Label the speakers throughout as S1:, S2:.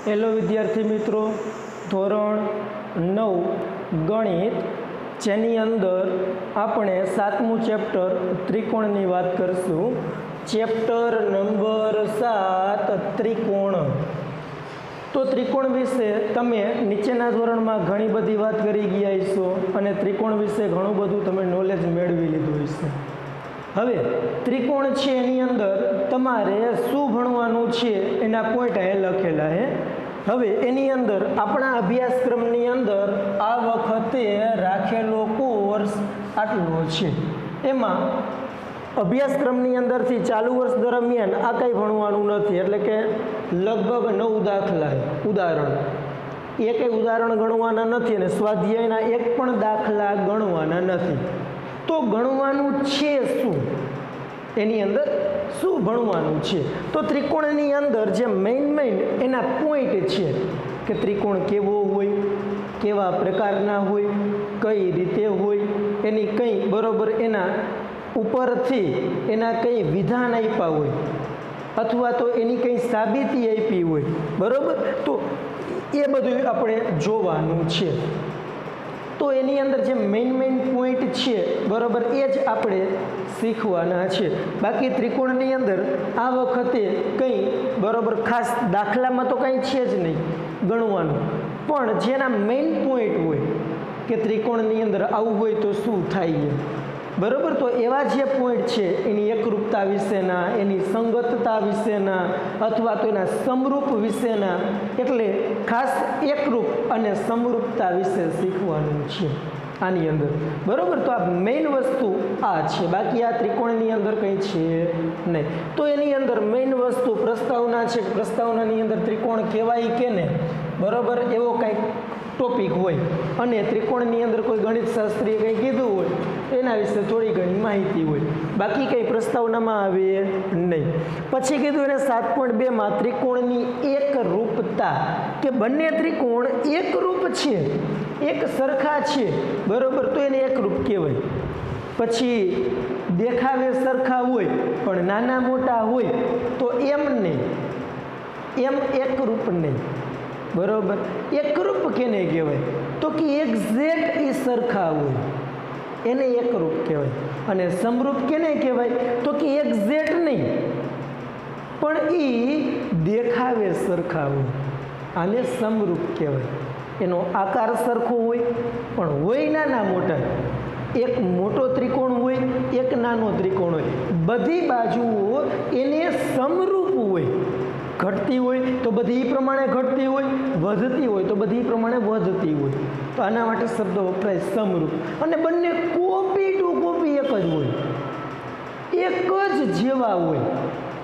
S1: Hello વિદ્યાર્થી મિત્રો, ધોરણ 9 ગણિત જેની અંદર આપણે 7મું ચેપ્ટર ત્રિકોણની વાત કરશું. ચેપ્ટર નંબર 7 ત્રિકોણ. તો ત્રિકોણ વિશે તમે નીચેના ધોરણમાં ઘણી બધી વાત કરી ગયા હશો અને ત્રિકોણ વિશે ઘણું બધું તમે નોલેજ મેળવી લીધું હશે. હવે ત્રિકોણ છે એની અંદર તમારે શું ભણવાનું છે એના પોઈન્ટ અહીં લખેલા છે. હવે એની અંદર આપણા અભ્યાસક્રમની અંદર આ વખતે રાખેલો કોર્સ આટલો છે. એમાં અભ્યાસક્રમની અંદરથી ચાલુ વર્ષ દરમિયાન આ કંઈ ભણવાનું નથી, એટલે કે લગભગ 9 દાખલા ઉદાહરણ, એ કંઈ ઉદાહરણ ગણવાના નથી અને સ્વાધ્યાયના એક પણ દાખલા ગણવાના નથી. તો ગણવાનું છે શું, એની અંદર શું ભણવાનું છે? તો ત્રિકોણની અંદર જે મેઇન એના પોઈન્ટ છે કે ત્રિકોણ કેવો હોય, કેવા પ્રકારના હોય, કઈ રીતે હોય, એની કંઈ બરોબર એના ઉપરથી એના કંઈ વિધાન આપ્યા હોય અથવા તો એની કંઈ સાબિતી આપી હોય, બરોબર, તો એ બધું આપણે જોવાનું છે. તો એની અંદર જે મેઇન પોઈન્ટ છે, બરાબર, એ જ આપણે શીખવાના છે. બાકી ત્રિકોણની અંદર આ વખતે કંઈ બરાબર ખાસ દાખલામાં તો કંઈ છે જ નહીં ગણવાનું, પણ જેના મેઇન પોઈન્ટ હોય કે ત્રિકોણની અંદર આવું હોય તો શું થાય, બરાબર, તો એવા જે પોઈન્ટ છે એની એકરૂપતા વિશેના, એની સંગતતા વિશેના અથવા તો એના સમરૂપ વિશેના, એટલે ખાસ એકરૂપ અને સમરૂપતા વિશે શીખવાનું છે આની અંદર, બરાબર. તો આ મેઇન વસ્તુ આ છે, બાકી આ ત્રિકોણની અંદર કંઈ છે નહીં. તો એની અંદર મેઇન વસ્તુ પ્રસ્તાવના છે. પ્રસ્તાવનાની અંદર ત્રિકોણ કહેવાય કે ને, બરાબર, એવો કંઈક ટોપિક હોય અને ત્રિકોણની અંદર કોઈ ગણિત શાસ્ત્રીએ કંઈ કીધું હોય એના વિશે થોડી ઘણી માહિતી હોય, બાકી કંઈ પ્રસ્તાવનામાં આવે નહીં. પછી કીધું એને 7.2માં ત્રિકોણની એકરૂપતા, કે બંને ત્રિકોણ એકરૂપ છે, એક સરખા છે, બરોબર, તો એને એકરૂપ કહેવાય. પછી દેખાવે સરખા હોય પણ નાના મોટા હોય તો એમ નહીં, એમ એકરૂપ નહીં, બરોબર. એકરૂપ કેને કહેવાય? તો કે એક્ઝેક્ટ એ સરખા હોય એને એકરૂપ કહેવાય. અને સમરૂપ કેને કહેવાય? તો કે એક્ઝેક્ટ નહીં પણ એ દેખાવે સરખા હોય, આને સમરૂપ કહેવાય. એનો આકાર સરખો હોય પણ હોય નાના મોટા, એક મોટો ત્રિકોણ હોય, એક નાનો ત્રિકોણ હોય, બધી બાજુઓ એને સમરૂપ હોય. ઘટતી હોય તો બધી પ્રમાણે ઘટતી હોય, વધતી હોય તો બધી પ્રમાણે વધતી હોય. તો આના માટે શબ્દ વપરાય સમરૂપ. અને બંને કોપી ટુ કોપી એક જ હોય, એક જ જેવા હોય,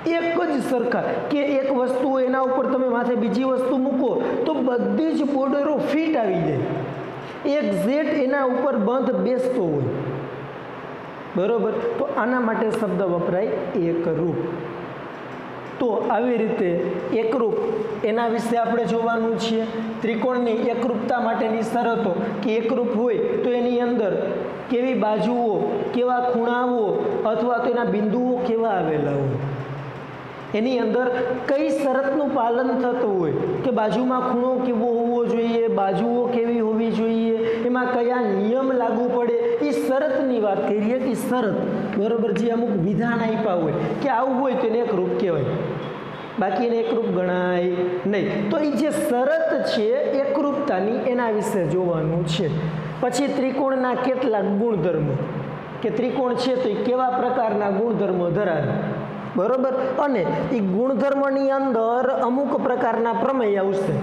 S1: એક જ સરખા, કે એક વસ્તુ હોય એના ઉપર તમે માથે બીજી વસ્તુ મૂકો તો બધી જ બોર્ડરો ફિટ આવી જાય, એક્ઝેક્ટ એના ઉપર બંધ બેસતો હોય, બરોબર. તો આના માટે શબ્દ વપરાય એકરૂપ. તો આવી રીતે એકરૂપ એના વિશે આપણે જોવાનું છે. ત્રિકોણની એકરૂપતા માટેની શરતો, કે એકરૂપ હોય તો એની અંદર કેવી બાજુઓ, કેવા ખૂણાઓ અથવા તો એના બિંદુઓ કેવા આવેલા હોય, એની અંદર કઈ શરતનું પાલન થતું હોય, કે બાજુમાં ખૂણો કેવો હોવો જોઈએ, બાજુઓ કેવી હોવી જોઈએ, એમાં કયા નિયમ લાગુ પડે, એ શરતની વાત કરીએ કે શરત, બરોબર, જે અમુક વિધાન આપ્યા હોય કે આવું હોય તો એને એકરૂપ કહેવાય, બાકી એને એકરૂપ ગણાય નહીં. તો એ જે શરત છે એકરૂપતાની એના વિશે જોવાનું છે. પછી ત્રિકોણના કેટલાક ગુણધર્મો, કે ત્રિકોણ છે તો એ કેવા પ્રકારના ગુણધર્મો ધરાવે, બરોબર. અને એ ગુણધર્મની અંદર અમુક પ્રકારના પ્રમેય આવશે.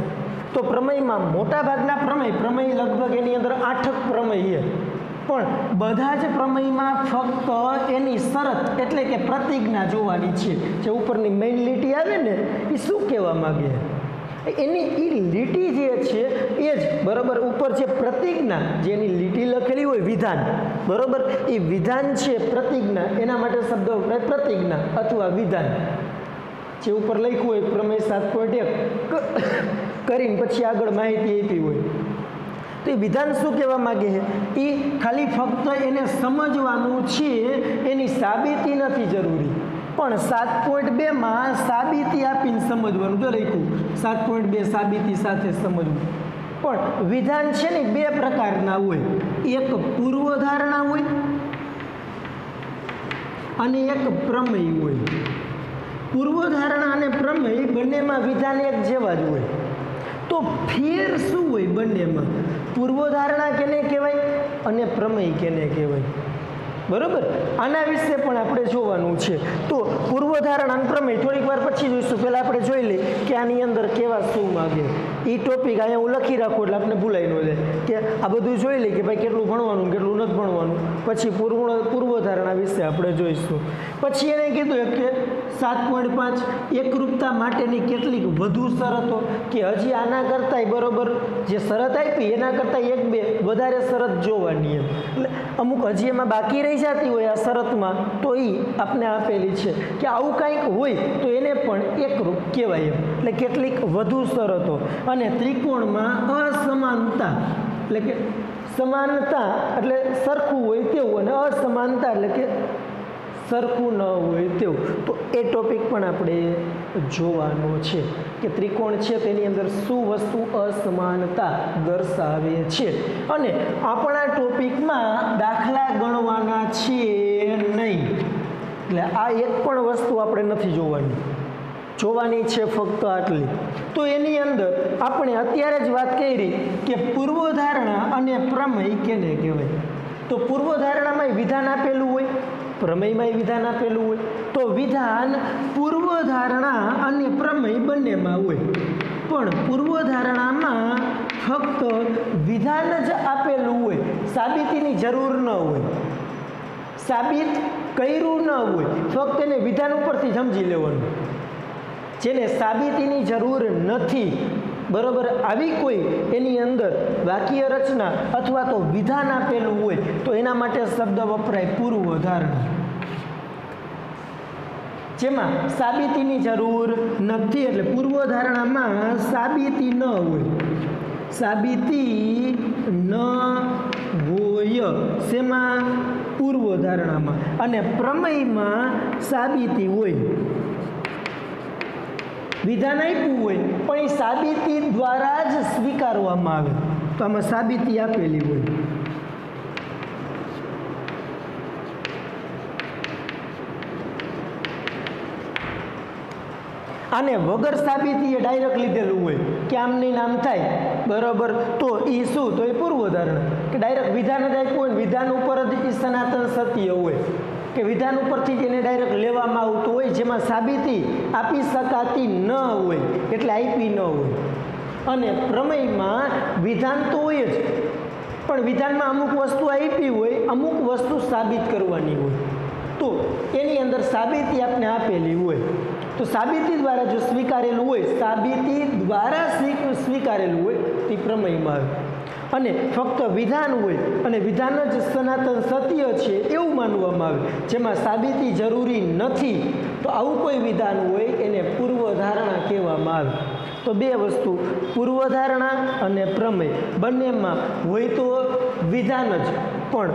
S1: તો પ્રમેયમાં મોટા ભાગના પ્રમેય લગભગ એની અંદર 8 પ્રમેય છે, પણ બધા જ પ્રમેયમાં ફક્ત એની શરત એટલે કે પ્રતિજ્ઞા જોવાની છે. જે ઉપરની મેઇન લીટી આવે ને એ શું કહેવા માંગે, એની એ લીટી જે છે એ જ, બરાબર, ઉપર જે પ્રતિજ્ઞા, જેની લીટી લખેલી હોય વિધાન, બરાબર, એ વિધાન છે પ્રતિજ્ઞા, એના માટે શબ્દ વપરાય પ્રતિજ્ઞા અથવા વિધાન. જે ઉપર લખ્યું હોય પ્રમેય 7.1 કરીને પછી આગળ માહિતી આપી હોય તો એ વિધાન શું કહેવા માગે છે? એ ખાલી ફક્ત એને સમજવાનું છે, એની સાબિતી નથી જરૂરી. પણ 7.2 માં સાબિતી આપીને સમજવાનું. જો લખ્યું 7.2 સાબિતી સાથે સમજવું. પણ વિધાન છે ને બે પ્રકારના હોય, એક પૂર્વધારણા હોય અને એક પ્રમેય હોય. પૂર્વધારણા અને પ્રમેય બંનેમાં વિધાન એક જેવા જ હોય. તો ફેર શું હોય બંનેમાં? પૂર્વધારણા કેને કહેવાય અને પ્રમેય કેને કહેવાય? બરોબર, આના વિશે પણ આપણે જોવાનું છે. તો પૂર્વધારણા અને પ્રમેય થોડીક વાર પછી જોઈશું. પહેલાં આપણે જોઈ લઈએ કે આની અંદર કેવા શું માગે. એ ટોપિક અહીંયા હું લખી રાખું એટલે આપણે ભૂલાઈ ન જાય કે આ બધું જોઈ લઈએ કે ભાઈ કેટલું ભણવાનું કેટલું નથી ભણવાનું. પછી પૂર્વધારણા વિશે આપણે જોઈશું. પછી એને કીધું કે 7.5 એકરૂપતા માટેની કેટલીક વધુ શરતો, કે હજી આના કરતાંય બરોબર જે શરત આપી એના કરતાં એક બે વધારે શરત જોવાની એમ. એટલે અમુક હજી એમાં બાકી રહી જતી હોય આ શરતમાં, તો એ આપણે આપેલી છે કે આવું કાંઈક હોય તો એને પણ એકરૂપ કહેવાય એમ. એટલે કેટલીક વધુ શરતો. અને ત્રિકોણમાં અસમાનતા, એટલે કે સમાનતા એટલે સરખું હોય તેવું, અને અસમાનતા એટલે કે સરખું ન હોય તેવું. તો એ ટોપિક પણ આપણે જોવાનો છે કે ત્રિકોણ છે તેની અંદર શું વસ્તુ અસમાનતા દર્શાવે છે. અને આપણા ટોપિકમાં દાખલા ગણવાના છે નહીં, એટલે આ એક પણ વસ્તુ આપણે નથી જોવાની છે ફક્ત આટલી. તો એની અંદર આપણે અત્યારે જ વાત કરી કે પૂર્વધારણા અને પ્રમેય કેને કહેવાય. તો પૂર્વધારણામાં વિધાન આપેલું હોય, પ્રમેયમાં વિધાન આપેલું હોય. તો વિધાન પૂર્વધારણા અને પ્રમેય બંનેમાં હોય, પણ પૂર્વધારણામાં ફક્ત વિધાન જ આપેલું હોય, સાબિતીની જરૂર ન હોય, સાબિત કર્યું ન હોય, ફક્ત એને વિધાન ઉપરથી સમજી લેવાનું. જેને સાબિતીની જરૂર નથી, બરોબર, આવી કોઈ એની અંદર વાક્ય રચના અથવા તો વિધાન આપેલું હોય તો એના માટે શબ્દ વપરાય પૂર્વધારણા. જેમાં સાબિતીની જરૂર નથી, એટલે પૂર્વધારણામાં સાબિતી ન હોય, સાબિતી ન હોય. શેમાં? પૂર્વધારણામાં. અને પ્રમેયમાં સાબિતી હોય, વિધાન આપ્યું હોય પણ એ સાબિતી દ્વારા જ સ્વીકારવામાં આવે. તો આમાં સાબિતી આપેલી હોય. આને વગર સાબિતી એ ડાયરેક્ટ લીધેલું હોય કે આમની નામ થાય, બરોબર, તો એ શું? તો એ પૂર્વધારણા. કે ડાયરેક્ટ વિધાન જ આપ્યું હોય, વિધાન ઉપર જ એ સનાતન સત્ય હોય, કે વિધાન ઉપરથી જ એને ડાયરેક્ટ લેવામાં આવતું હોય, જેમાં સાબિતી આપી શકાતી ન હોય, એટલે આપી ન હોય. અને પ્રમેયમાં વિધાન તો હોય જ, પણ વિધાનમાં અમુક વસ્તુ આપી હોય, અમુક વસ્તુ સાબિત કરવાની હોય. તો એની અંદર સાબિતી આપણે આપેલી હોય. તો સાબિતી દ્વારા જો સ્વીકારેલું હોય, સાબિતી દ્વારા સ્વીકારેલું હોય તે પ્રમેયમાં આવે. અને ફક્ત વિધાન હોય અને વિધાન જ સનાતન સત્ય છે એવું માનવામાં આવે, જેમાં સાબિતી જરૂરી નથી, તો આવું કોઈ વિધાન હોય એને પૂર્વધારણા કહેવામાં આવે. તો બે વસ્તુ, પૂર્વધારણા અને પ્રમેય બંનેમાં હોય તો વિધાન જ, પણ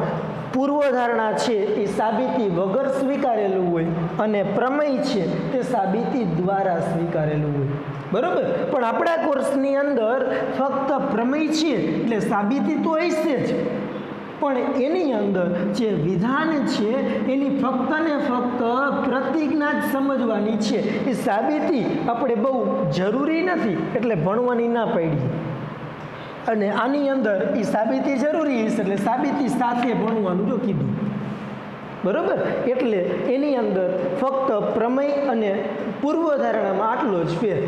S1: પૂર્વધારણા છે એ સાબિતી વગર સ્વીકારેલું હોય અને પ્રમેય છે તે સાબિતી દ્વારા સ્વીકારેલું હોય. બરોબર, પણ આપણા કોર્સની અંદર ફક્ત પ્રમેય છે એટલે સાબિતી તો હશે જ, પણ એની અંદર જે વિધાન છે એની ફક્ત ને ફક્ત પ્રતિજ્ઞા જ સમજવાની છે. એ સાબિતી આપણે બહુ જરૂરી નથી એટલે ભણવાની ના પડી. અને આની અંદર એ સાબિતી જરૂરી હશે એટલે સાબિતી સાથે ભણવાનું જો કીધું, બરોબર. એટલે એની અંદર ફક્ત પ્રમેય અને પૂર્વધારણામાં આટલો જ ફેર.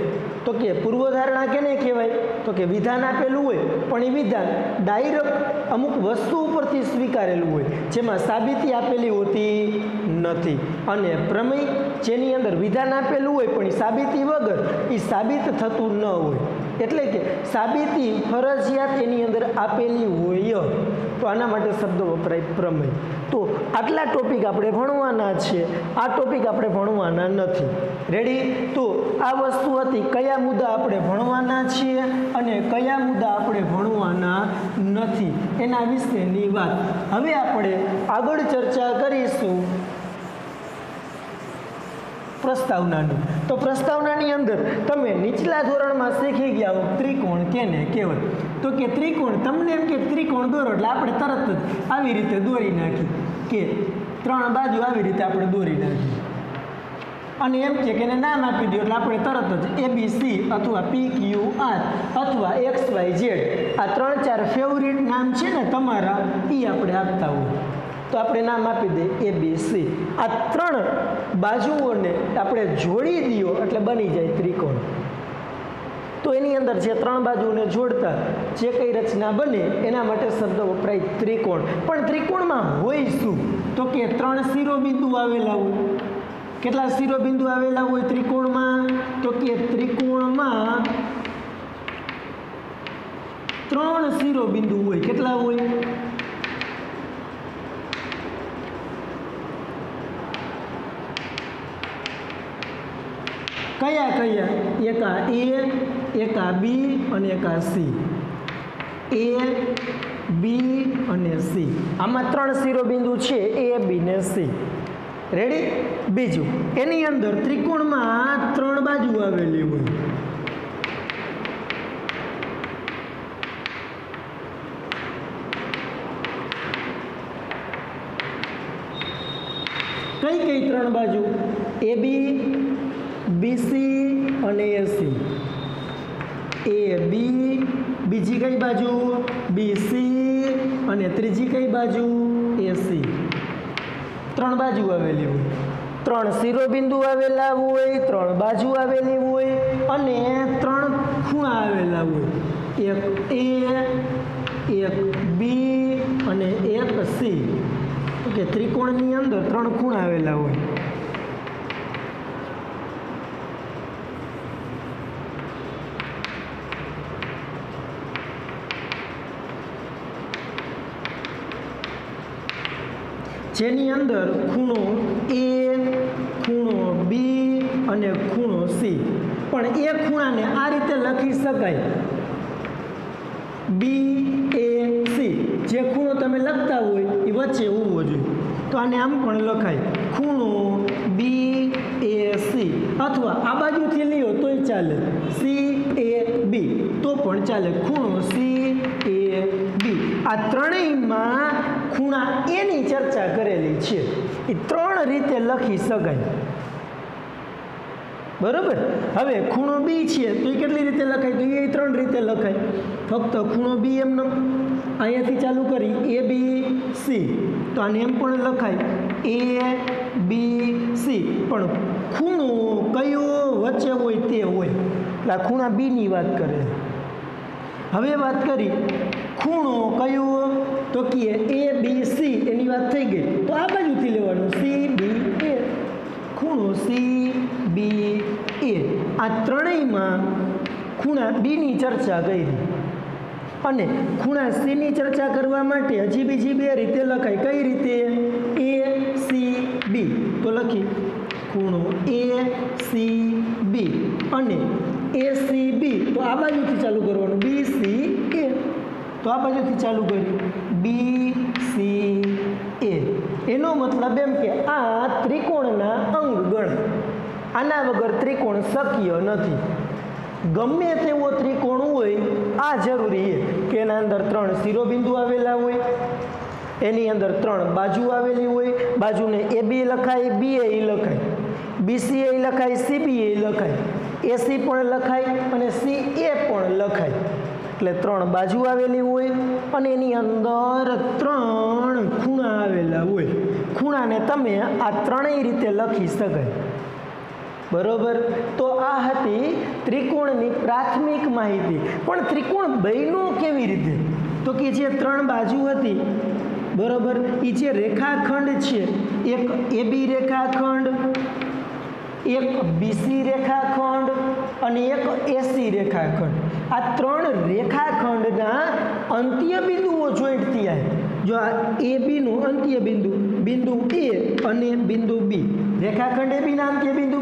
S1: તો કે પૂર્વધારણા કેને કહેવાય? તો કે વિધાન આપેલું હોય પણ એ વિધાન ડાયરેક્ટ અમુક વસ્તુ ઉપરથી સ્વીકારેલું હોય, જેમાં સાબિતી આપેલી હોતી નથી. અને પ્રમેય જેની અંદર વિધાન આપેલું હોય પણ એ સાબિતી વગર એ સાબિત થતું ન હોય, એટલે કે સાબિતી ફરજિયાત એની અંદર આપેલી હોય. તો આના માટે શબ્દ વપરાય પ્રમેય. તો આટલા ટોપિક આપણે ભણવાના છે, આ ટોપિક આપણે ભણવાના નથી. રેડી? તો આ વસ્તુ હતી કયા મુદ્દા આપણે ભણવાના છીએ અને કયા મુદ્દા આપણે ભણવાના નથી એના વિશેની વાત. હવે આપણે આગળ ચર્ચા કરીશું પ્રસ્તાવનાની. તો પ્રસ્તાવનાની અંદર તમે નીચલા ધોરણમાં શીખી ગયા હો ત્રિકોણ કેને કહેવાય. તો કે ત્રિકોણ, તમને એમ કે ત્રિકોણ દોરો એટલે આપણે તરત જ આવી રીતે દોરી નાખી કે 3 બાજુ આવી રીતે આપણે દોરી નાખી. અને એમ કે એને નામ આપી દો એટલે આપણે તરત જ ABC અથવા PQR અથવા XYZ આ 3-4 ફેવરિટ નામ છે ને તમારા, એ આપણે આપતા હોય તો આપણે નામ આપી દઈએ ABC. આ 3 બાજુઓને આપણે જોડી દો એટલે બની જાય ત્રિકોણ. તો એની અંદર જે 3 બાજુઓને જોડતા જે કઈ રચના બને એના માટે શબ્દ વપરાય ત્રિકોણ. પણ ત્રિકોણમાં હોય શું? તો કે 3 શિરોબિંદુ આવેલા હોય. કેટલા શિરોબિંદુ આવેલા હોય ત્રિકોણમાં? તો કે ત્રિકોણમાં 3 શિરોબિંદુ હોય. કેટલા હોય? કયા કયા? એક આ A, એક આ B અને એક આ C. A, B અને C. આમાં 3 શિરોબિંદુ છે, A, B ને C. રેડી? બીજું, એની અંદર ત્રિકોણમાં 3 બાજુ આવેલી હોય. કઈ કઈ 3 બાજુ? AB, BC અને AC. AB, બીજી કઈ બાજુ? BC અને ત્રીજી કઈ બાજુ? AC. 3 બાજુ આવેલી હોય. 3 શિરોબિંદુ આવેલા હોય, 3 બાજુ આવેલી હોય અને 3 ખૂણા આવેલા હોય. એક A, એક B અને એક C. ઓકે, ત્રિકોણની અંદર 3 ખૂણા આવેલા હોય. જેની અંદર ખૂણો A, ખૂણો B અને ખૂણો C. પણ એ ખૂણાને આ રીતે લખી શકાય BAC. જે ખૂણો તમે લખતા હોય એ વચ્ચે હોવો જોઈએ. તો આને આમ પણ લખાય ખૂણો BAC. અથવા આ બાજુથી લ્યો તોય ચાલે, CAB તો પણ ચાલે, ખૂણો CAB. આ ત્રણેયમાં ખૂણા એની ચર્ચા કરેલી છે. એ 3 રીતે લખી શકાય. બરોબર? હવે ખૂણો B છે તો એ કેટલી રીતે લખાય? તો એ 3 રીતે લખાય. ફક્ત ખૂણો B એમનો અહીંયાથી ચાલુ કરી ABC તો આને એમ પણ લખાય ABC. પણ ખૂણો કયો વચ્ચે હોય તે હોય. એટલે આ ખૂણા B ની વાત કરે. હવે વાત કરી ખૂણો કયો? તો કે ABC એની વાત થઈ ગઈ. તો આ બાજુથી લેવાનું CBA. ખૂણો CBA. આ ત્રણેયમાં ખૂણા B ની ચર્ચા કરી. અને ખૂણા C ની ચર્ચા કરવા માટે હજી બીજી 2 રીતે લખાય. કઈ રીતે? ACB. તો લખી ખૂણો ACB અને ACB. તો આ બાજુથી ચાલુ કરવાનું BCA. તો આ બાજુથી ચાલુ કર્યું BCA. એનો મતલબ એમ કે આ ત્રિકોણના અંગ ગણ. આના વગર ત્રિકોણ શક્ય નથી. ગમે તેવો ત્રિકોણ હોય આ જરૂરી છે કે એના અંદર 3 શિરોબિંદુ આવેલા હોય, એની અંદર 3 બાજુ આવેલી હોય. બાજુને AB લખાય, BA લખાય, BCA લખાય, CBA લખાય, AC પણ લખાય અને CA પણ લખાય. એટલે 3 બાજુ આવેલી હોય અને એની અંદર 3 ખૂણા આવેલા હોય. ખૂણાને તમે આ 3 રીતે લખી શકાય. બરોબર? તો આ હતી ત્રિકોણની પ્રાથમિક માહિતી. પણ ત્રિકોણ બન્યો કેવી રીતે? તો કે જે 3 બાજુ હતી, બરોબર, એ જે રેખાખંડ છે, એક AB રેખાખંડ, એક BC રેખાખંડ અને એક AC રેખાખંડ. આ 3 રેખાખંડના અંત્ય બિંદુઓ જોઈન્ટ થયા. જો આ AB નું અંત્ય બિંદુ, બિંદુ A અને બિંદુ B. રેખાખંડ AB ના અંત્ય બિંદુ,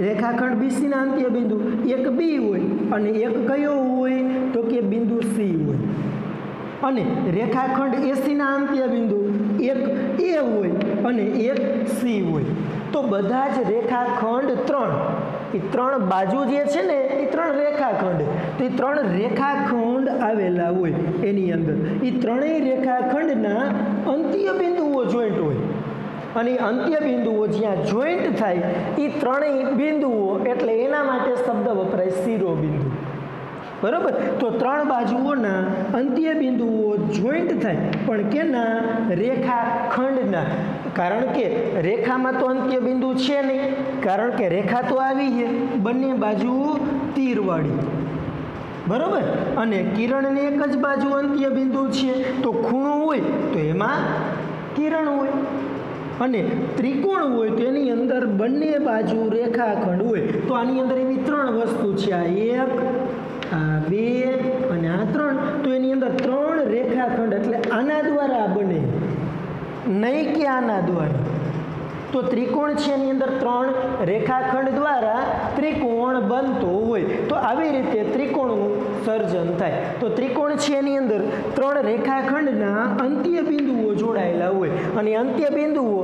S1: રેખાખંડ BC ના અંત્ય બિંદુ એક B હોય અને એક કયો હોય? તો કે બિંદુ C હોય. અને રેખાખંડ AC ના અંત્ય બિંદુ એક A હોય અને એક C હોય. તો બધા જ રેખાખંડ 3 એ 3 બાજુ જે છે ને એ 3 રેખાખંડ, તો એ 3 રેખાખંડ આવેલા હોય એની અંદર એ ત્રણેય રેખાખંડના અંત્ય બિંદુઓ જોઈન્ટ હોય અને અંત્ય બિંદુઓ જ્યાં જોઈન્ટ થાય એ ત્રણેય બિંદુઓ એટલે એના માટે શબ્દ વપરાય શિરોબિંદુ. બરાબર. તો 3 બાજુઓના અંત્ય બિંદુઓ જોઈન્ટ થાય પણ કેના? રેખાખંડના. કારણ કે રેખામાં તો અંત્ય બિંદુ છે નહીં, કારણ કે રેખા તો આવી છે બંને બાજુ તીરવાળી. બરાબર. અને કિરણની એક જ બાજુ અંત્ય બિંદુ છે તો ખૂણો હોય તો એમાં કિરણ હોય અને ત્રિકોણ હોય તો એની અંદર બંને બાજુ રેખાખંડ હોય. તો આની અંદર એવી 3 વસ્તુ છે, આ 1, આ 2 અને આ 3. તો એની અંદર 3 રેખાખંડ એટલે આના દ્વારા બને, નહીં કે આના દ્વારા. તો ત્રિકોણ છે એની અંદર 3 રેખાખંડ દ્વારા ત્રિકોણ બનતો હોય. તો આવી રીતે ત્રિકોણનું સર્જન થાય. તો ત્રિકોણ છે એની અંદર 3 રેખાખંડના અંત્ય બિંદુઓ જોડાયેલા હોય અને અંત્ય બિંદુઓ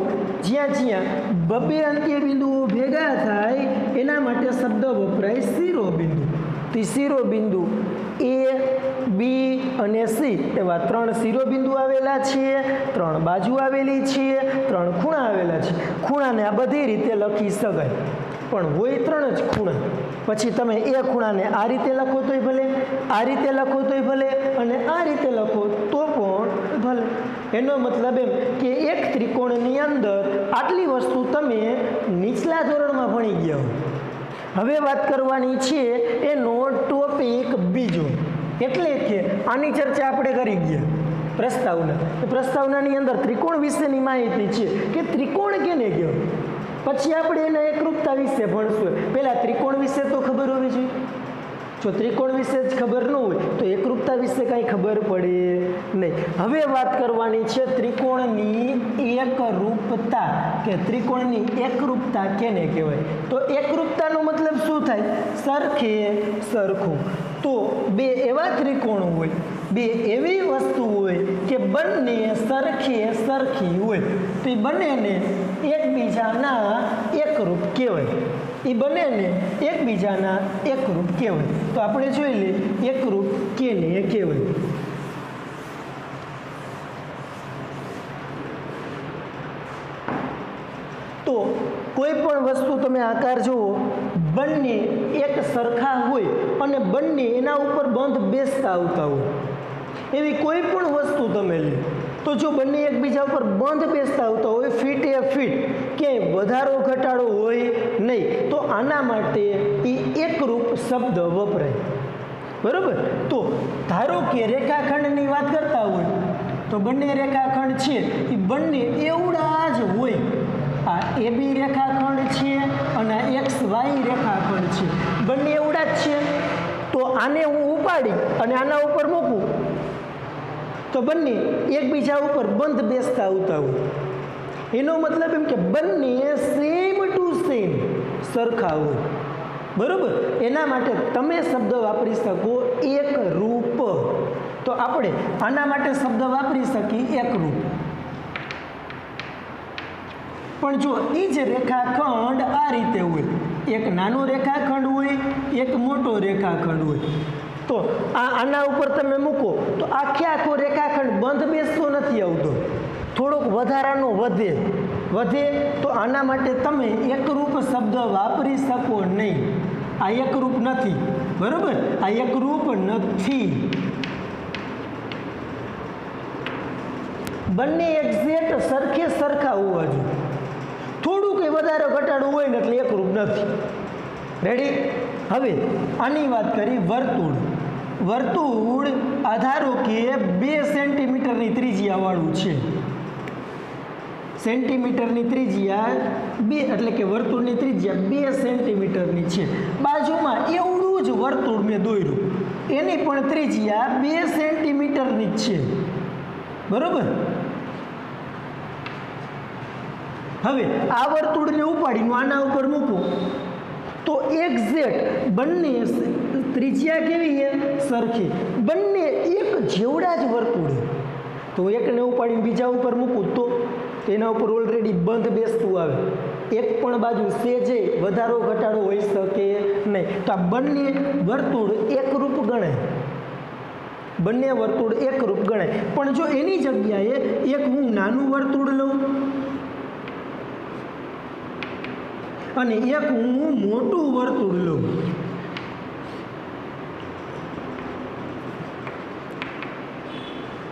S1: જ્યાં જ્યાં બબે અંત્ય બિંદુઓ ભેગા થાય એના માટે શબ્દ વપરાય શિરોબિંદુ. તો શિરોબિંદુ A, B અને C એવા 3 શિરોબિંદુ આવેલા છે, 3 બાજુ આવેલી છે, 3 ખૂણા આવેલા છે. ખૂણાને આ બધી રીતે લખી શકાય પણ હોય 3 જ ખૂણા. પછી તમે એ ખૂણાને આ રીતે લખો તોય ભલે, આ રીતે લખો તોય ભલે અને આ રીતે લખો તો પણ ભલે. એનો મતલબ એમ કે એક ત્રિકોણની અંદર આટલી વસ્તુ તમે નીચલા ધોરણમાં ભણી ગયા હો. હવે વાત કરવાની છે એનો ટોપિક બીજો, એટલે કે આની ચર્ચા આપણે કરી ગયા પ્રસ્તાવનાની અંદર ત્રિકોણ વિશેની માહિતી છે કે ત્રિકોણ કેને કહેવાય. પછી આપણે એના એકરૂપતા વિશે ભણશું. પહેલાં ત્રિકોણ વિશે તો ખબર હોવી જોઈએ. જો ત્રિકોણ વિશે જ ખબર ન હોય તો એકરૂપતા વિશે કાંઈ ખબર પડે નહીં. હવે વાત કરવાની છે ત્રિકોણની એકરૂપતા કે ત્રિકોણની એકરૂપતા કેને કહેવાય. તો એકરૂપતાનો મતલબ શું થાય? સરખે સરખું. તો બે એવા ત્રિકોણ હોય, બે એવી વસ્તુ હોય કે બંને સરખે સરખી હોય તો એ બંનેને એકબીજાના એકરૂપ કહેવાય. એ બંનેને એકબીજાના એકરૂપ કહેવાય. તો આપણે જોઈ લઈએ એકરૂપ કેને કહેવાય. તો કોઈ પણ વસ્તુ તમે આકાર જુઓ, બંને એક સરખા હોય અને બંને એના ઉપર બંધ બેસતા આવતા હોય એવી કોઈ પણ વસ્તુ તમે લો તો જો બંને એકબીજા ઉપર બંધ બેસતા આવતા હોય, ફીટ એ ફીટ, ક્યાંય વધારો ઘટાડો હોય નહીં, તો આના માટે એ એકરૂપ શબ્દ વપરાય. બરાબર. તો ધારો કે રેખાખંડની વાત કરતા હોય તો બંને રેખાખંડ છે એ બંને એવડા જ હોય. આ AB રેખાખંડ છે અને XY રેખાખંડ છે, બંને એવડા જ છે. તો આને હું ઉપાડી અને આના ઉપર મૂકું તો બંને એકબીજા ઉપર બંધ બેસતા આવતા હોય. એનો મતલબ એમ કે બંને સેમ ટુ સેમ સરખા હોય. બરાબર. એના માટે તમે શબ્દ વાપરી શકો એકરૂપ. તો આપણે આના માટે શબ્દ વાપરી શકીએ એકરૂપ. પણ જો એ જ રેખાખંડ આ રીતે હોય, એક નાનો રેખાખંડ હોય, એક મોટો રેખાખંડ હોય, તો આના ઉપર તમે મૂકો તો આખો રેખાખંડ બંધ બેસતો નથી આવતો, થોડોક વધારાનો વધે તો આના માટે તમે એકરૂપ શબ્દ વાપરી શકો નહીં. આ એકરૂપ નથી. બરાબર. આ એકરૂપ નથી. બંને એક્ઝેક્ટ સરખે સરખા હોવા જોઈએ. થોડું કંઈ વધારે ઘટાડવું હોય ને એટલે એકરૂપ નથી. રેડી. હવે આની વાત કરી વર્તુળ. વર્તુળ ધારો કે 2 સેન્ટીમીટરની ત્રિજ્યાવાળું છે. સેન્ટીમીટરની ત્રિજ્યા 2 એટલે કે વર્તુળની ત્રિજ્યા 2 સેન્ટીમીટરની છે. બાજુમાં એવડું જ વર્તુળ મેં દોર્યું, એની પણ ત્રિજ્યા 2 સેન્ટીમીટરની જ છે. બરાબર. હવે આ વર્તુળને ઉપાડીને આના ઉપર મૂકું તો એક્ઝેક્ટ બંને ત્રિજ્યા કેવી છે? સરખી. બંને એક જેવડા જ વર્તુળ. તો એકને ઉપાડીને બીજા ઉપર મૂકું તો એના ઉપર ઓલરેડી બંધ બેસતું આવે. એક પણ બાજુ સેજે વધારો ઘટાડો હોઈ શકે નહીં. તો આ બંને વર્તુળ એકરૂપ ગણાય, બંને વર્તુળ એકરૂપ ગણાય. પણ જો એની જગ્યાએ એક હું નાનું વર્તુળ લઉં અને એક હું મોટું વર્તુળ લઉં,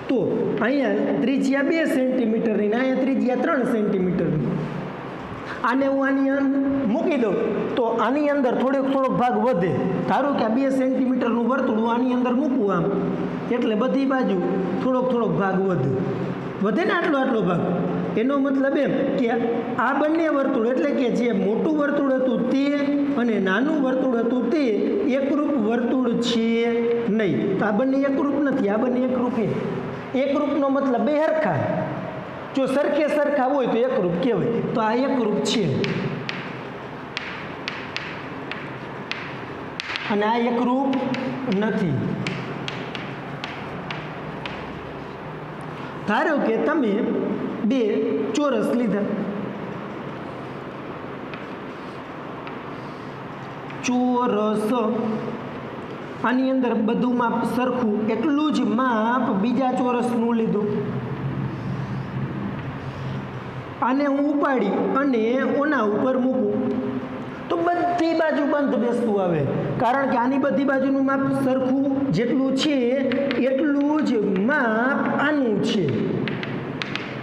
S1: તો અહીંયા ત્રિજ્યા 2 સેન્ટીમીટરની, અહીંયા ત્રિજ્યા 3 સેન્ટીમીટરની. આને હું આની અંદર મૂકી દઉં તો આની અંદર થોડોક ભાગ વધે. ધારો કે આ 2 સેન્ટીમીટરનું વર્તુળ હું આની અંદર મૂકું આમ, એટલે બધી બાજુ થોડોક ભાગ વધે ને આટલો ભાગ. એનો મતલબ એમ કે આ બંને વર્તુળ એટલે કે જે મોટું વર્તુળ હતું તે અને નાનું વર્તુળ હતું તે એકરૂપ વર્તુળ છે નહીં. તો આ બંને એકરૂપ નથી, આ બંને એકરૂપ છે. એકરૂપનો મતલબ બે હરખા, જો સરખા હોય તો એકરૂપ કહેવાય. તો આ એકરૂપ છે અને આ એકરૂપ નથી. ધારો કે તમે 2 ચોરસ લીધા, ચોરસ આની અંદર બધું માપ સરખું, એટલું જ માપ બીજા ચોરસનું લીધું. આને હું ઉપાડી અને ઓના ઉપર મૂકું તો બધી બાજુ બંધ બેસતું આવે, કારણ કે આની બધી બાજુનું માપ સરખું જેટલું છે એટલું જ માપ આનું છે.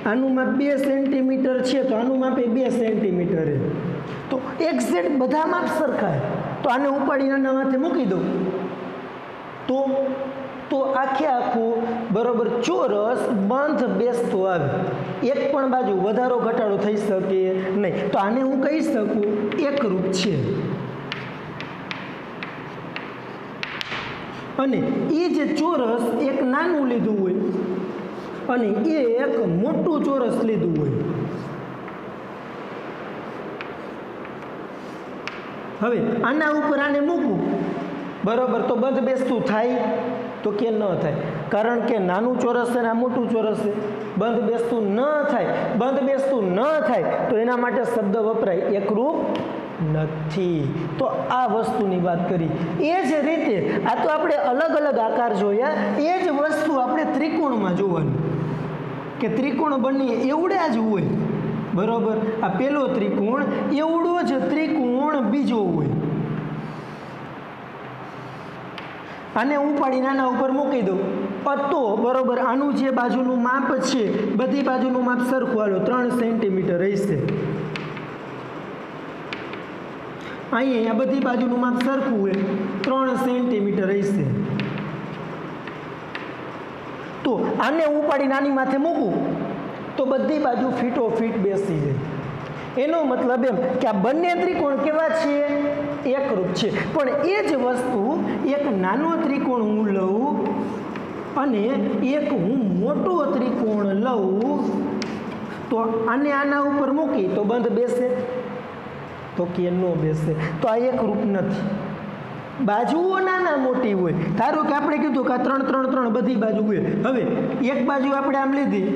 S1: આનું માપ 2 સેન્ટીમીટર છે તો આનું માપ 2 સેન્ટીમીટર છે. તો એક્ઝેક્ટ બધા માપ સરખા. તો આને ઉપાડીને આના માથે મૂકી દઉં તો આખું બરોબર ચોરસ બંધ બેસતો આવે, એક પણ બાજુ વધારો ઘટાડો થઈ શકે નહીં. તો આને હું કહી શકું એકરૂપ છે. અને એ જે ચોરસ એક નાનું લીધું હોય અને એક મોટું ચોરસ લીધું હોય, હવે આના ઉપર આને મૂકું બરોબર, તો બંધ બેસતું થાય તો કે ન થાય, કારણ કે નાનું ચોરસ છે ને આ મોટું ચોરસ છે. બંધ બેસતું ન થાય, બંધ બેસતું ન થાય તો એના માટે શબ્દ વપરાય એકરૂપ નથી. તો આ વસ્તુની વાત કરી. એ જ રીતે આ તો આપણે અલગ અલગ આકાર જોયા, એ જ વસ્તુ આપણે ત્રિકોણમાં જોવાની કે ત્રિકોણ બંને એવડા જ હોય બરોબર. આ પેલો ત્રિકોણ એવડો જ ત્રિકોણ બીજો હોય. આને ઉપાડીને આના ઉપર મૂકી દઉં તો બરોબર આનું જે બાજુનું માપ છે બધી બાજુનું માપ સરખું, હાલો 3 સેન્ટીમીટર રહેશે. અહીંયા બધી બાજુનું માપ સરખું હોય 3 સેન્ટીમીટર રહેશે. તો આને ઉપાડીને આની માથે મૂકું તો બધી બાજુ ફીટોફીટ બેસી જાય. એનો મતલબ એમ કે આ બંને ત્રિકોણ કેવા છે? એકરૂપ છે. પણ એ જ વસ્તુ એક નાનો ત્રિકોણ હું લઉં અને એક હું મોટો ત્રિકોણ લઉં તો આને આના ઉપર મૂકી તો બંધ બેસે? તો કે ન બેસે. તો આ એકરૂપ નથી. બાજુઓ નાના મોટી હોય. ધારો કે આપણે કીધું કે આ 3 3 3 બધી બાજુ હોય. હવે એક બાજુ આપણે આમ લીધી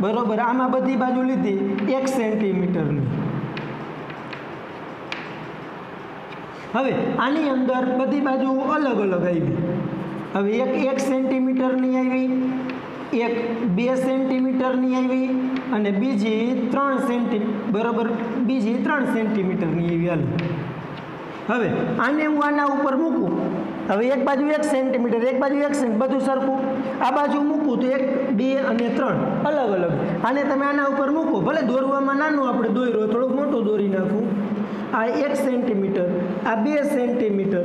S1: બરોબર, આમાં બધી બાજુ લીધી 1 સેન્ટીમીટરની. હવે આની અંદર બધી બાજુ અલગ અલગ આવી. હવે એક 1 સેન્ટીમીટરની આવી, એક 2 સેન્ટીમીટરની આવી અને બીજી 3 સેન્ટીમીટર બરોબર, બીજી 3 સેન્ટીમીટરની આવી. હાલ હવે આને હું આના ઉપર મૂકું. હવે એક બાજુ 1 સેન્ટીમીટર, એક બાજુ 1 સેન્ટ, બધું સરખું. આ બાજુ મૂકું તો 1 2 અને 3 અલગ અલગ. આને તમે આના ઉપર મૂકો, ભલે દોરવામાં નાનું આપણે દોર્યો, થોડુંક મોટું દોરી નાખું. આ 1 સેન્ટીમીટર, આ 2 સેન્ટીમીટર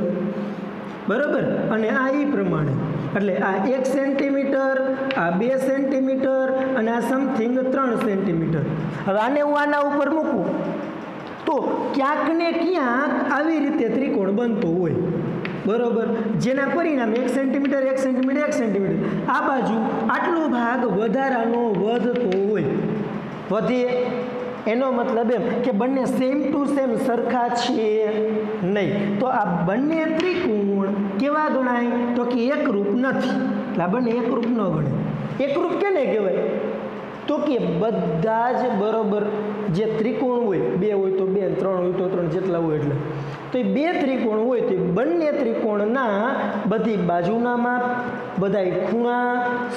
S1: બરાબર, અને આ એ પ્રમાણે. એટલે આ 1 સેન્ટીમીટર, આ 2 સેન્ટીમીટર અને આ સમથિંગ 3 સેન્ટીમીટર. હવે આને હું આના ઉપર મૂકું તો ક્યાંક ને ક્યાંક આવી રીતે ત્રિકોણ બનતો હોય બરોબર, જેના પરિણામે 1 સેન્ટીમીટર 1 સેન્ટીમીટર 1 સેન્ટીમીટર આ બાજુ આટલો ભાગ વધારાનો વધતો હોય. વધે એનો મતલબ એમ કે બંને સેમ ટુ સેમ સરખા છે નહીં. તો આ બંને ત્રિકોણ કેવા ગણાય? તો કે એકરૂપ નથી. એટલે આ બંને એકરૂપ ન ગણાય. એકરૂપ કેને કહેવાય? તો કે બધા જ બરોબર જે ત્રિકોણ હોય, 2 હોય તો 2, 3 હોય તો 3, જેટલા હોય એટલે, તો એ 2 ત્રિકોણ હોય તો બંને ત્રિકોણના બધી બાજુના માપ, બધાય ખૂણા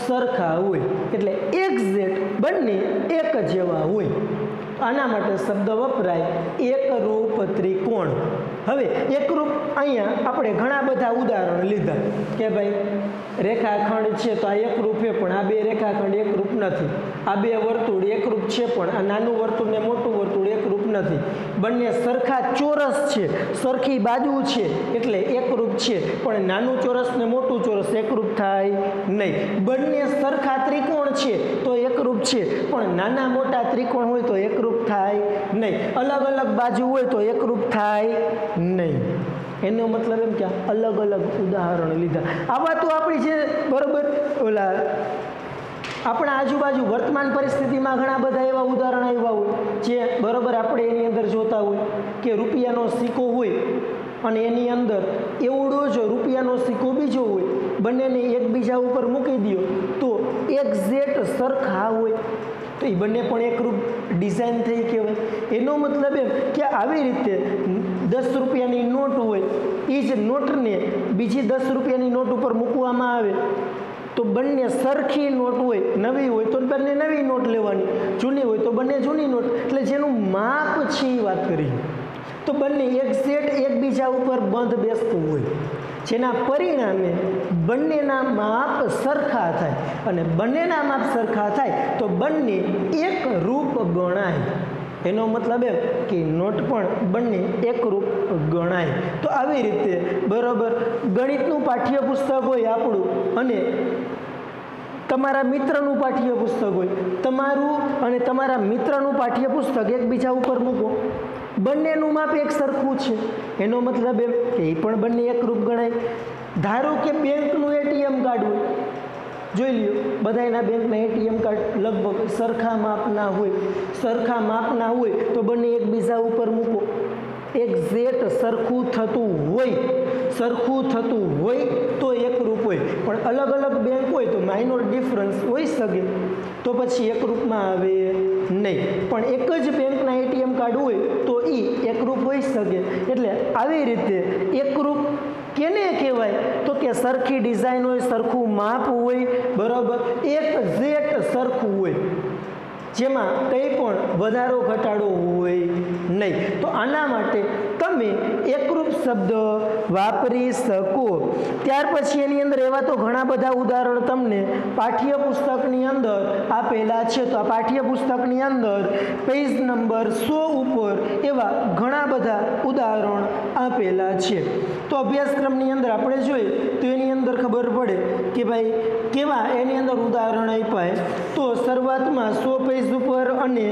S1: સરખા હોય, એટલે એક્ઝેક્ટ બંને એક જેવા હોય. આના માટે શબ્દ વપરાય એકરૂપ ત્રિકોણ. હવે એકરૂપ અહીંયા આપણે ઘણા બધા ઉદાહરણ લીધા કે ભાઈ રેખાખંડ છે તો આ એકરૂપ છે, પણ આ 2 રેખાખંડ એકરૂપ નથી. આ 2 વર્તુળ એકરૂપ છે, પણ આ નાનું વર્તુળ ને મોટું વર્તુળ એકરૂપ નથી. બંને સરખા ચોરસ છે, સરખી બાજુ છે એટલે એકરૂપ છે, પણ નાનું ચોરસ ને મોટું ચોરસ એકરૂપ થાય નહીં. બંને સરખા ત્રિકોણ છે તો એકરૂપ છે, પણ નાના મોટા ત્રિકોણ હોય તો એકરૂપ થાય નહીં. અલગ અલગ બાજુ હોય તો એકરૂપ થાય નહીં. એનો મતલબ એમ કે અલગ અલગ ઉદાહરણ લીધા. આવા તો આપણી જે બરોબર ઓલા આપણા આજુબાજુ વર્તમાન પરિસ્થિતિમાં ઘણા બધા એવા ઉદાહરણ આવ્યા હોય જે બરોબર આપણે એની અંદર જોતા હોય કે રૂપિયાનો સિક્કો હોય અને એની અંદર એવડો જ રૂપિયાનો સિક્કો બીજો હોય, બંનેને એકબીજા ઉપર મૂકી દો તો એક્ઝેક્ટ સરખા હોય તો એ બંને પણ એકરૂપ ડિઝાઇન થઈ કહેવાય. એનો મતલબ એમ કે આવી રીતે 10 રૂપિયાની નોટ હોય, એ જ નોટને બીજી 10 રૂપિયાની નોટ ઉપર મૂકવામાં આવે તો બંને સરખી નોટ હોય, નવી હોય તો બંને નવી નોટ લેવાની, જૂની હોય તો બંને જૂની નોટ, એટલે જેનું માપ છે એ વાત કરી તો બંને એક્ઝેક્ટ એકબીજા ઉપર બંધ બેસતું હોય, જેના પરિણામે બંનેના માપ સરખા થાય, અને બંનેના માપ સરખા થાય તો બંને એક રૂપ ગણાય. એનો મતલબ એમ કે નોટ પણ બંને એકરૂપ ગણાય. તો આવી રીતે બરાબર ગણિતનું પાઠ્યપુસ્તક હોય આપણું અને તમારા મિત્રનું પાઠ્યપુસ્તક હોય, તમારું અને તમારા મિત્રનું પાઠ્યપુસ્તક એકબીજા ઉપર મૂકો, બંનેનું માપ એક સરખું છે, એનો મતલબ એમ કે એ પણ બંને એકરૂપ ગણાય. ધારો કે બેંકનું ATM કાર્ડ હોય, જોઈ લ્યો બધાના બેંકના ATM કાર્ડ લગભગ સરખા માપના હોય તો બંને એકબીજા ઉપર મૂકો, એક્ઝેક્ટ સરખું થતું હોય તો એકરૂપ હોય. પણ અલગ અલગ બેંક હોય તો માઇનોર ડિફરન્સ હોઈ શકે તો પછી એકરૂપમાં આવે નહીં. પણ એક જ બેંકના ATM કાર્ડ હોય તો એ એકરૂપ હોઈ શકે. એટલે આવી રીતે એકરૂપ કેને કહેવાય તો કે સરખી ડિઝાઇન હોય, સરખું માપ હોય, બરાબર એક્ઝેક્ટ સરખું હોય, જેમાં કંઈ પણ વધારો ઘટાડો હોય નહીં. તો આના માટે તમે એકરૂપ શબ્દ વાપરી શકો. ત્યાર પછી એની અંદર એવા તો ઘણા બધા ઉદાહરણ તમને પાઠ્યપુસ્તકની અંદર આપેલા છે. તો આ પાઠ્યપુસ્તકની અંદર પેજ નંબર 100 ઉપર એવા ઘણા બધા ઉદાહરણ આપેલા છે. તો અભ્યાસક્રમની અંદર આપણે જોઈએ તો એની અંદર ખબર પડે કે ભાઈ કેવા એની અંદર ઉદાહરણ આપ્યા. તો શરૂઆતમાં 100 પેજ ઉપર અને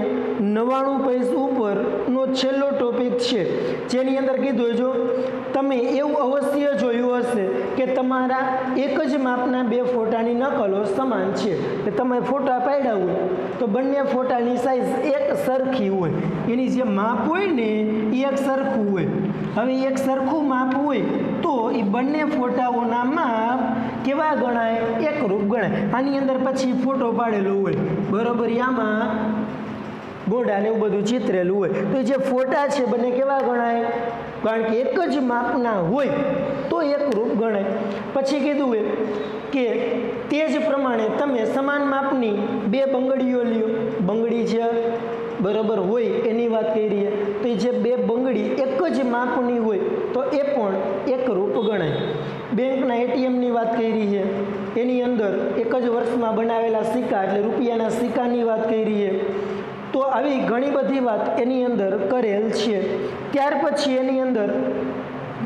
S1: 99 પેજ ઉપરનો છેલ્લો ટોપિક છે, જેની અંદર કીધું જો તમે એવું અવશ્ય જોયું હશે કે તમારા એક જ માપના 2 ફોટાની નકલો સમાન છે. કે તમે ફોટા પાડ્યા હોય તો બંને ફોટાની સાઈઝ એક સરખી હોય, એની જે માપ હોય ને એ એક સરખું હોય. હવે એક સરખું માપ હોય તો એ બંને ફોટાઓના માપ કેવા ગણાય? એકરૂપ ગણાય. આની અંદર પછી ફોટો પાડેલો હોય, બરોબર, આમાં ગોડા ને એવું બધું ચિતરેલું હોય તો જે ફોટા છે બંને કેવા ગણાય? કારણ કે એક જ માપના હોય તો એકરૂપ ગણાય. પછી કીધું હોય કે તે જ પ્રમાણે તમે સમાન માપની 2 બંગડીઓ લ્યો, બંગડી છે બરાબર હોય એની વાત કરી તો જે 2 બંગડી એક જ માપની હોય તો એ પણ એકરૂપ ગણાય. બેંકના ATMની વાત કરી છે, એની અંદર એક જ વર્ષમાં બનાવેલા સિક્કા એટલે રૂપિયાના સિક્કાની વાત કરી છે. તો આવી ઘણી બધી વાત એની અંદર કરેલ છે. ત્યાર પછી એની અંદર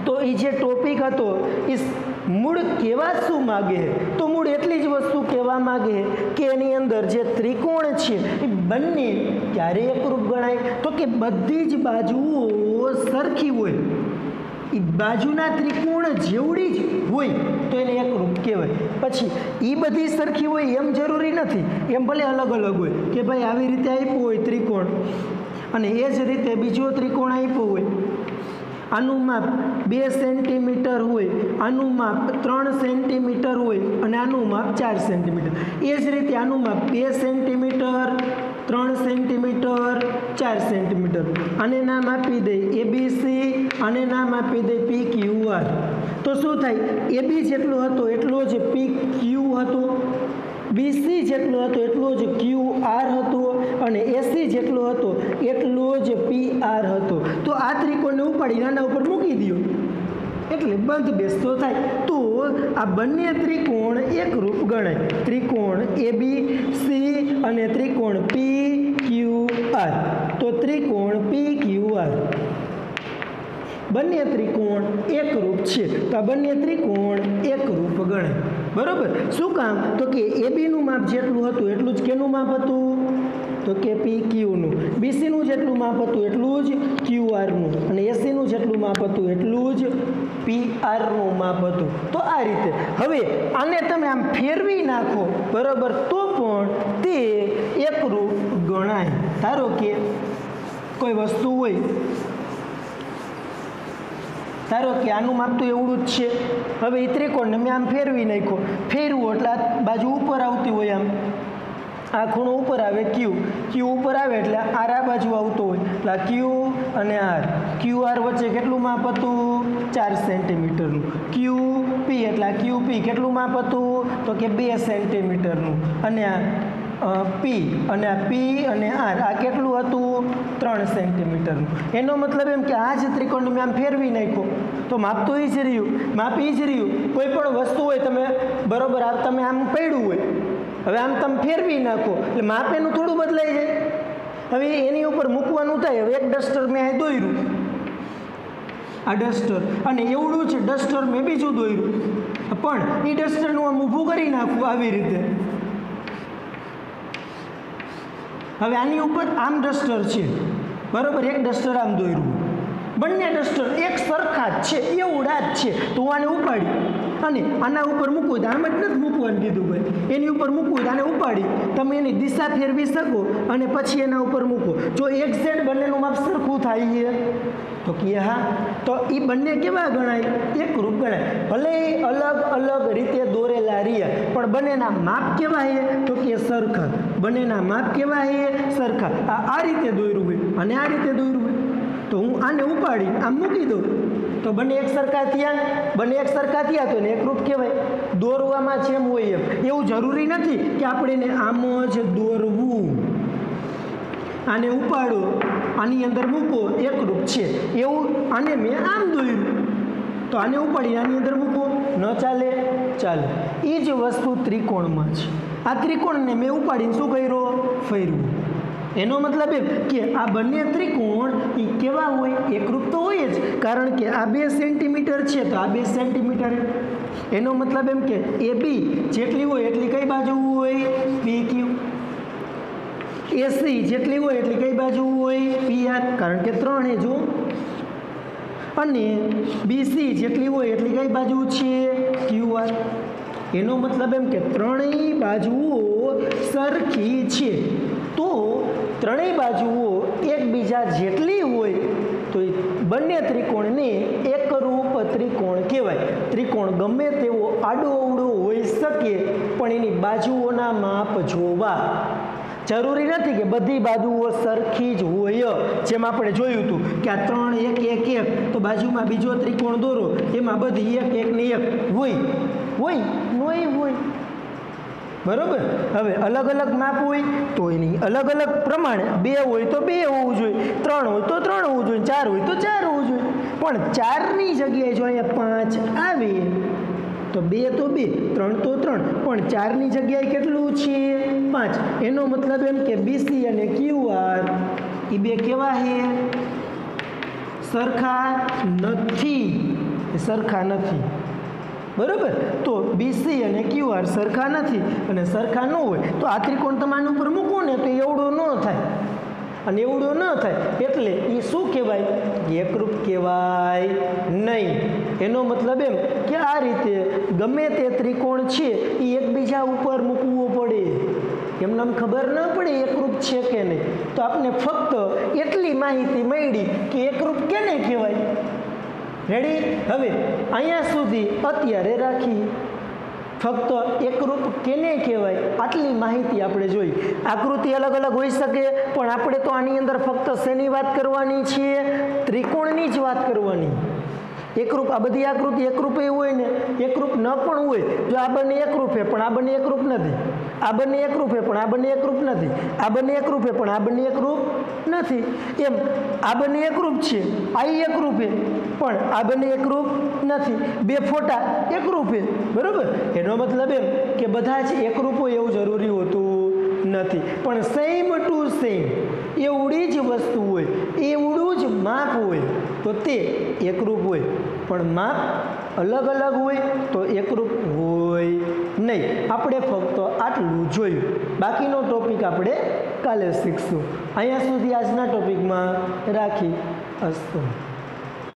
S1: તો એ જે ટોપિક હતો એ મૂળ કહેવા શું માગે? તો મૂળ એટલી જ વસ્તુ કહેવા માગે કે એની અંદર જે ત્રિકોણ છે એ બંને ક્યારે એકરૂપ ગણાય? તો કે બધી જ બાજુઓ સરખી હોય, એ બાજુના ત્રિકોણ જેવડી જ હોય તો એને એકરૂપ કહેવાય. પછી એ બધી સરખી હોય એમ જરૂરી નથી, એમ ભલે અલગ અલગ હોય કે ભાઈ આવી રીતે આપ્યું હોય ત્રિકોણ અને એ જ રીતે બીજો ત્રિકોણ આપ્યો હોય, આનું માપ 2 સેન્ટીમીટર હોય, આનું માપ 3 સેન્ટીમીટર હોય અને આનું માપ 4 સેન્ટીમીટર. એ જ રીતે આનું માપ 2 સેન્ટીમીટર, 3 સેન્ટીમીટર 4 સેન્ટીમીટર આને નામ આપી દે ABC આને નામ આપી દે PQR તો શું થાય AB જેટલો હતો એટલો જ PQ હતો BC જેટલો હતો એટલો જ QR હતો અને AC જેટલો હતો એટલો જ PR હતો તો આ ત્રિકોણને ઉપાડી આના ઉપર મૂકી દો એટલે બંધ બેસતો થાય તો આ બંને ત્રિકોણ એકરૂપ ગણાય ત્રિકોણ ABC અને ત્રિકોણ PQR તો ત્રિકોણ PQR બંને ત્રિકોણ એકરૂપ છે તો આ બંને ત્રિકોણ એકરૂપ ગણાય બરોબર શું કામ તો કે AB નું માપ જેટલું હતું એટલું જ કેનું માપ હતું તો કે PQ નું BC નું જેટલું માપ હતું એટલું જ QR નું અને AC નું જેટલું માપ હતું એટલું જ PR નું માપ હતું તો આ રીતે હવે આને તમે આમ ફેરવી નાખો બરાબર તો પણ તે એકરૂપ ગણાય ધારો કે કોઈ વસ્તુ હોય ધારો કે આનું માપ તો એવડું જ છે હવે એ ત્રિકોણને મેં આમ ફેરવી નાખ્યો ફેરવું એટલે આ બાજુ ઉપર આવતી હોય આમ આ ખૂણો ઉપર આવે Q ઉપર આવે એટલે R આ બાજુ આવતો હોય એટલે આ Q અને R QR વચ્ચે કેટલું માપ હતું 4 સેન્ટીમીટરનું QP એટલે આ QP કેટલું માપ હતું તો કે 2 સેન્ટીમીટરનું અને આ P અને આ P અને R આ કેટલું હતું 3 સેન્ટીમીટરનું એનો મતલબ એમ કે આ જ ત્રિકોણને મેં આમ ફેરવી નાખ્યો તો માપ તો એ જ રહ્યું માપ એ જ રહ્યું કોઈ પણ વસ્તુ હોય તમે બરોબર આ તમે આમ પડ્યું હોય હવે આમ તમે ફેરવી નાખો એટલે માપ એનું થોડું બદલાઈ જાય હવે એની ઉપર મૂકવાનું થાય હવે એક ડસ્ટર મેં અહીં દોર્યું આ ડસ્ટર અને એવડું છે ડસ્ટર મેં બીજું દોર્યું પણ એ ડસ્ટરનું આમ ઊભું કરી નાખવું આવી રીતે હવે આની ઉપર આમ ડસ્ટર છે બરાબર એક ડસ્ટર આમ દોર્યું બંને ડસ્ટર એક સરખા જ છે એવડા જ છે તો હું આને ઉપાડી અને આના ઉપર મૂકવું તો આમ જ નથી મૂકવાનું કીધું ભાઈ એની ઉપર મૂકવું તો આને ઉપાડી તમે એની દિશા ફેરવી શકો અને પછી એના ઉપર મૂકો જો એક્ઝેક્ટ બંનેનું માપ સરખું થાય છે તો કે હા તો એ બંને કેવા ગણાય એકરૂપ ગણાય ભલે અલગ અલગ રીતે દોરેલા રહ્યા પણ બંનેના માપ કેવા છે તો કે સરખા બંનેના માપ કેવા છે સરખા આ રીતે દોર્યું હોય અને આ રીતે દોર્યું હોય તો હું આને ઉપાડી આમ મૂકી દઉં તો બંને એક સરખા થયા તો એને એકરૂપ કહેવાય દોરવામાં જેમ હોય એમ એવું જરૂરી નથી કે આપણે એને આમ જ દોરવું આને ઉપાડો આની અંદર મૂકો એકરૂપ છે એવું આને મેં આમ દોર્યું તો આને ઉપાડી આની અંદર મૂકો ન ચાલે એ જ વસ્તુ ત્રિકોણમાં છે આ ત્રિકોણને મેં ઉપાડીને શું કર્યો ફેરવું એનો મતલબ એમ કે આ બંને ત્રિકોણ એ કેવા હોય એકરૂપ તો હોય જ કારણ કે આ 2 સેન્ટીમીટર છે તો આ 2 સેન્ટીમીટર એનો મતલબ એમ કે AB જેટલી હોય એટલી કઈ બાજુ હોય PQ AC જેટલી હોય એટલી કઈ બાજુ હોય PR કારણ કે 3 એ જો અને BC જેટલી હોય એટલી કઈ બાજુ છે QR એનો મતલબ એમ કે ત્રણેય બાજુઓ સરખી છે તો ત્રણેય બાજુઓ એકબીજા જેટલી હોય તો બંને ત્રિકોણને એકરૂપ ત્રિકોણ કહેવાય ત્રિકોણ ગમે તેવો આડો અવળો હોઈ શકે પણ એની બાજુઓના માપ જોવા જરૂરી નથી કે બધી બાજુઓ સરખી જ હોય જેમ આપણે જોયું હતું કે આ 3 1 1 1 તો બાજુમાં બીજો ત્રિકોણ દોરો એમાં બધી 1 1 ને 1 હોય બરોબર હવે અલગ અલગ માપ હોય તો એની અલગ અલગ પ્રમાણે 2 હોય તો 2 હોવું જોઈએ 3 હોય તો 3 હોવું જોઈએ 4 હોય તો 4 હોવું જોઈએ પણ 4ની જગ્યાએ જો અહીંયા 5 આવે તો 2 તો 2 3 તો 3 પણ 4ની જગ્યાએ કેટલું છે 5 એનો મતલબ એમ કે BC અને QR એ બે કેવા છે સરખા નથી બરોબર તો BC અને QR સરખા નથી અને સરખા ન હોય તો આ ત્રિકોણ તમે આના ઉપર મૂકો ને તો એવડો ન થાય અને એવડો ન થાય એટલે એ શું કહેવાય એકરૂપ કહેવાય નહીં એનો મતલબ એમ કે આ રીતે ગમે તે ત્રિકોણ છે એ એકબીજા ઉપર મૂકવો પડે એમને ખબર ન પડે એકરૂપ છે કે નહીં તો આપણે ફક્ત એટલી માહિતી મળી કે એકરૂપ કેને કહેવાય રેડી હવે અહીંયા સુધી અત્યારે રાખી ફક્ત એકરૂપ કેને કહેવાય આટલી માહિતી આપણે જોઈ. આકૃતિ અલગ અલગ હોઈ શકે, પણ આપણે તો આની અંદર ફક્ત શેની વાત કરવાની છે? ત્રિકોણની જ વાત કરવાની. એકરૂપ, આ બધી આકૃતિ એકરૂપ એ હોય ને, એકરૂપ ન પણ હોય. જો આ બંને એકરૂપ છે પણ આ બંને એકરૂપ નથી, આ બંને એકરૂપ છે પણ આ બંને એકરૂપ નથી, આ બંને એકરૂપ છે પણ આ બંને એકરૂપ નથી, એમ આ બંને એકરૂપ છે, આ એકરૂપ છે પણ આ બંને એકરૂપ નથી. બે ફોટા એકરૂપ છે, બરોબર. એનો મતલબ એમ કે બધા જ એકરૂપ હોય એવું જરૂરી હોતું નથી, પણ સેમ ટુ સેમ એવડી જ વસ્તુ હોય, એવડું જ માપ હોય તો તે એકરૂપ હોય, પણ માપ અલગ અલગ હોય તો એકરૂપ હોય નહીં. આપણે ફક્ત આટલું જોયું, બાકીનો ટોપિક આપણે કાલે શીખશું. અહીંયા સુધી આજના ટોપિકમાં રાખી. અસ્તુ.